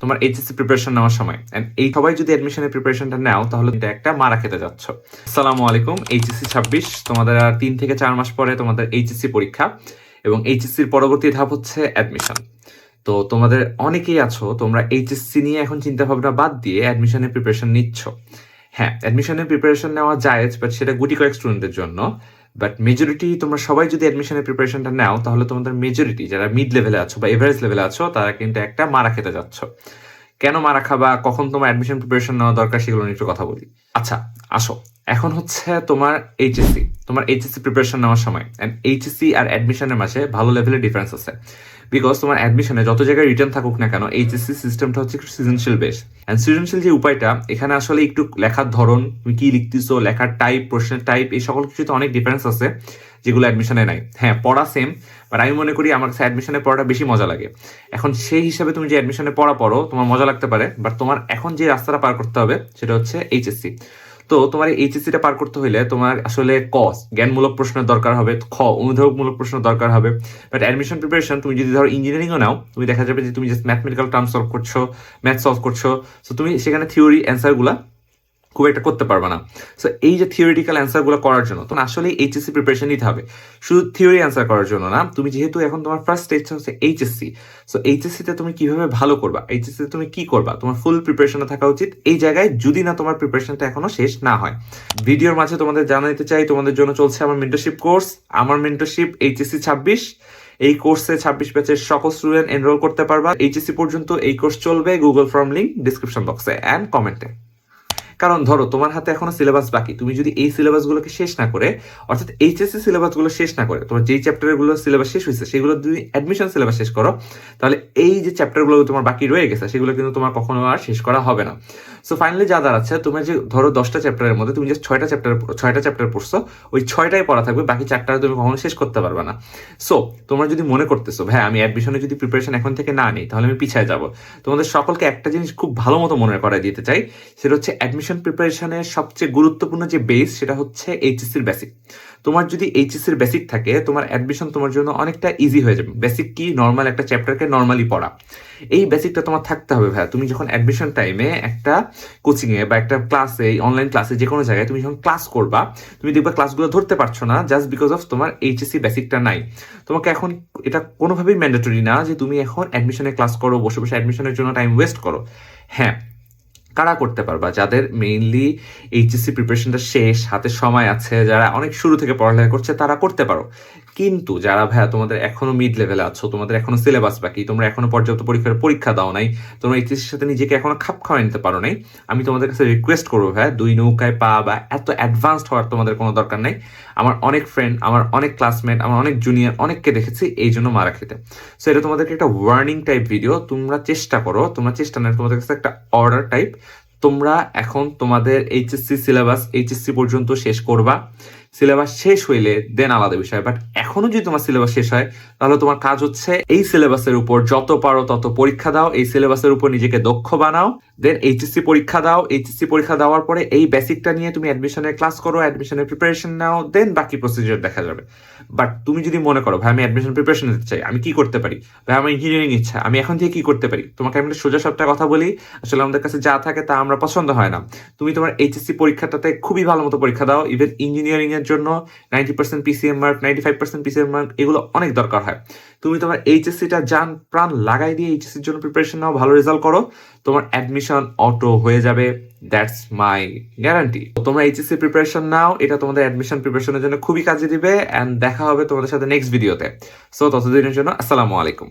তোমার HSC preparation নেওয়ার সময় and এই সবাই যদি অ্যাডমিশনের প্রিপারেশনটা নাও তাহলে এটা একটা মারা খেতে যাচ্ছ। আসসালামু আলাইকুম। এইচএসসি 26 তোমাদের আর 3 থেকে 4 মাস পরে তোমাদের এইচএসসি পরীক্ষা এবং এইচএসসির পরবর্তী ধাপ হচ্ছে অ্যাডমিশন। তো তোমাদের অনেকেই আছো তোমরা এইচএসসি নিয়ে এখন চিন্তা ভাবনা বাদ দিয়ে অ্যাডমিশনের প্রিপারেশন নিচ্ছ। হ্যাঁ, অ্যাডমিশনের প্রিপারেশন নেওয়া জায়েজ, বাট সেটা গুটি কয়েক স্টুডেন্টদের জন্য। বাট মেজরিটি তোমরা সবাই যদি অ্যাডমিশনের প্রিপারেশনটা নাও তাহলে তোমাদের মেজরিটি যারা মিড লেভেলে আছো বা এভারেজ লেভেলে আছো তারা কিন্তু একটা মারা খেতে যাচ্ছ। কেন মারা খাবা, কখন তোমার অ্যাডমিশন প্রিপারেশন নেওয়া দরকার সেগুলো নিয়ে একটু কথা বলি। আচ্ছা আসো, এখন হচ্ছে তোমার এইচএসসি প্রিপারেশন নেওয়ার সময় অ্যান্ড এইচএসসি আর অ্যাডমিশনের মাঝে ভালো লেভেলের ডিফারেন্স আছে। বিকজ তোমার অ্যাডমিশনে যত জায়গায় রিটার্ন থাকুক না কেন, এইচএসসি সিস্টেমটা হচ্ছে একটু সৃজনশীল বেস। অ্যান্ড সৃজনশীল যে উপায়টা এখানে আসলে একটু লেখার ধরন, তুমি কি লিখতেছো, লেখার টাইপ, প্রশ্নের টাইপ, এই সকল কিছুতে অনেক ডিফারেন্স আছে যেগুলো অ্যাডমিশনে নাই। হ্যাঁ, পড়া সেম, বাট আমি মনে করি আমার কাছে অ্যাডমিশনে পড়াটা বেশি মজা লাগে। এখন সেই হিসাবে তুমি যে অ্যাডমিশনে পড়ো তোমার মজা লাগতে পারে, বাট তোমার এখন যে রাস্তাটা পার করতে হবে সেটা হচ্ছে এইচএসসি। তো তোমার এই এইচএসসিটা পার করতে হইলে তোমার আসলে জ্ঞানমূলক প্রশ্নের দরকার হবে, অনুধাবকমূলক প্রশ্নের দরকার হবে। বাট অ্যাডমিশন প্রিপারেশন তুমি যদি ধরো ইঞ্জিনিয়ারিংও নাও, তুমি দেখা যাবে যে তুমি জাস্ট ম্যাথমেটিক্যাল টার্ম সলভ করছো, ম্যাথ সলভ করছো, সো তুমি সেখানে থিওরি অ্যান্সারগুলা খুব একটা করতে পারবে না। সো এই যে থিওরিটিক্যাল অ্যান্সারগুলো করার জন্য তোমার আসলে এইচএসসি প্রিপারেশন নিতে হবে, শুধু থিওরি অ্যান্সার করার জন্য না। তুমি যেহেতু এখন তোমার ফার্স্ট স্টেজ হচ্ছে এইচএসসি, সো এইচএসসিতে তুমি কিভাবে ভালো করবা, এইচএসসিতে তুমি কি করবা, তোমার ফুল প্রিপারেশনে থাকা উচিত এই জায়গায়, যদি না তোমার প্রিপারেশনটা এখনো শেষ না হয়। ভিডিওর মাঝে তোমাদের জানাতে চাই তোমাদের জন্য চলছে আমার মেন্টরশিপ কোর্স, আমার মেন্টরশিপ এইচএসসি 26। এই কোর্সে 26 ব্যাচের সকল স্টুডেন্ট এনরোল করতে পারবা। এইচএসসি পর্যন্ত এই কোর্স চলবে। গুগল ফর্ম লিঙ্ক ডিসক্রিপশন বক্সে অ্যান্ড কমেন্টে। কারণ ধরো তোমার হাতে এখনো সিলেবাস বাকি, তুমি যদি এই সিলেবাসগুলোকে শেষ না করে, অর্থাৎ এইচএসসি সিলেবাসগুলো শেষ না করে, তোমার যেই চ্যাপ্টারগুলো সিলেবাস শেষ হয়েছে সেগুলো যদি অ্যাডমিশন সিলেবাস শেষ করো, তাহলে এই যে চ্যাপ্টারগুলো তোমার বাকি রয়ে গেছে সেগুলো কিন্তু তোমার কখনো আর শেষ করা হবে না। সো ফাইনালি যা দাঁড়াচ্ছে, তোমার যে ধরো 10টা চ্যাপ্টারের মধ্যে তুমি জাস্ট 6টা চ্যাপ্টার পড়ছো, ওই 6টাই পড়া থাকবে, বাকি 4টা তুমি কখনো শেষ করতে পারবে না। সো তোমরা যদি মনে করতেছো ভাই আমি অ্যাডমিশনে যদি প্রিপারেশন এখন থেকে না নিই তাহলে আমি পিছিয়ে যাব, তোমাদের সকলকে একটা জিনিস খুব ভালো মতো মনে করাই দিতে চাই, সেটা হচ্ছে অ্যাডমিশন প্রিপারেশনের সবচেয়ে গুরুত্বপূর্ণ যে বেস সেটা হচ্ছে এইচএসসির বেসিক। তোমার যদি এইচএসসির বেসিক থাকে, তোমার অ্যাডমিশন তোমার জন্য অনেকটা ইজি হয়ে যাবে। বেসিক কি, নর্মাল একটা চ্যাপ্টারকে নর্মালি পড়া, এই বেসিকটা তোমার থাকতে হবে ভাইয়া। তুমি যখন অ্যাডমিশন টাইমে একটা কোচিংয়ে বা একটা ক্লাসে, অনলাইন ক্লাসে, যে কোনো জায়গায় তুমি যখন ক্লাস করবা, তুমি দেখবা ক্লাসগুলো ধরতে পারছো না জাস্ট বিকজ অফ তোমার এইচএসসি বেসিকটা নাই। তোমাকে এখন এটা কোনোভাবেই ম্যান্ডেটরি না যে তুমি এখন অ্যাডমিশনে ক্লাস করো, বসে বসে অ্যাডমিশনের জন্য টাইম ওয়েস্ট করো। হ্যাঁ, কারা করতে পারবা, যাদের মেইনলি এইচএসসি প্রিপারেশনটা শেষ, হাতে সময় আছে, যারা অনেক শুরু থেকে পড়ালেখা করছে তারা করতে পারো। কিন্তু যারা ভাইয়া তোমাদের এখনো মিড লেভেলে আছো, তোমাদের এখনো সিলেবাস বাকি, তোমরা এখনো পর্যাপ্ত পরীক্ষা দাও নাই, তোমরা এইচএসসির সাথে নিজেকে এখনো খাপ খাওয়াই নিতে পারো নাই, আমি তোমাদের কাছে রিকোয়েস্ট করবো ভাইয়া, দুই নৌকায় পা বা এত অ্যাডভান্সড হওয়ার তোমাদের কোনো দরকার নেই। আমার অনেক ফ্রেন্ড, আমার অনেক ক্লাসমেট, আমার অনেক জুনিয়র, অনেককে দেখেছি এই জন্য মারা খেতে। সো এটা তোমাদেরকে একটা ওয়ার্নিং টাইপ ভিডিও, তোমরা চেষ্টা করো, তোমরা চেষ্টা নেই, তোমাদের কাছে একটা অর্ডার টাইপ, তোমরা এখন তোমাদের এইচএসসি সিলেবাস এইচএসসি পর্যন্ত শেষ করবা। সিলেবাস শেষ হইলে দেন আলাদা বিষয়, বাট এখনো যদি তোমার সিলেবাস শেষ হয় তাহলে তোমার কাজ হচ্ছে এই সিলেবাসের উপর যত পারো তত পরীক্ষা দাও, এই সিলেবাসের উপর নিজেকে দক্ষ বানাও, দেন এইচএসসি পরীক্ষা দাও। এইচএসসি পরীক্ষা দেওয়ার পরে এই বেসিকটা নিয়ে তুমি অ্যাডমিশনের ক্লাস করো, অ্যাডমিশনের প্রিপারেশন নাও, দেন বাকি প্রসিজার দেখা যাবে। বাট তুমি যদি মনে করো ভাই আমি অ্যাডমিশন প্রিপারেশন নিতে চাই, আমি কি করতে পারি, ভাই আমার ইঞ্জিনিয়ারিং ইচ্ছা, আমি এখন থেকে কি করতে পারি, তোমাকে আমি সোজা সবটা কথা বলি, আসলে আমাদের কাছে যা থাকে তা আমরা পছন্দ হয় না। তুমি তোমার এইচএসসি পরীক্ষাটাতে খুবই ভালো মতো পরীক্ষা দাও। ইভেন ইঞ্জিনিয়ারিং এর জন্য 90% পিসিএম মার্ক, 95% পিসিএম মার্ক, এগুলো অনেক দরকার হয়। তুমি তোমার এইচএসসিটা জান প্রাণ লাগাই দিয়ে এইচএসসির জন্য প্রিপারেশন নাও, ভালো রেজাল্ট করো, তোমার অ্যাডমিশন অটো হয়ে যাবে, দ্যাটস মাই গ্যারান্টি। তোমরা এইচএসসি প্রিপারেশন নাও, এটা তোমাদের অ্যাডমিশন প্রিপারেশনের জন্য খুবই কাজে দিবে। অ্যান্ড দেখা হবে তোমাদের সাথে নেক্সট ভিডিওতে। সো ততদিনের জন্য আসসালামু আলাইকুম।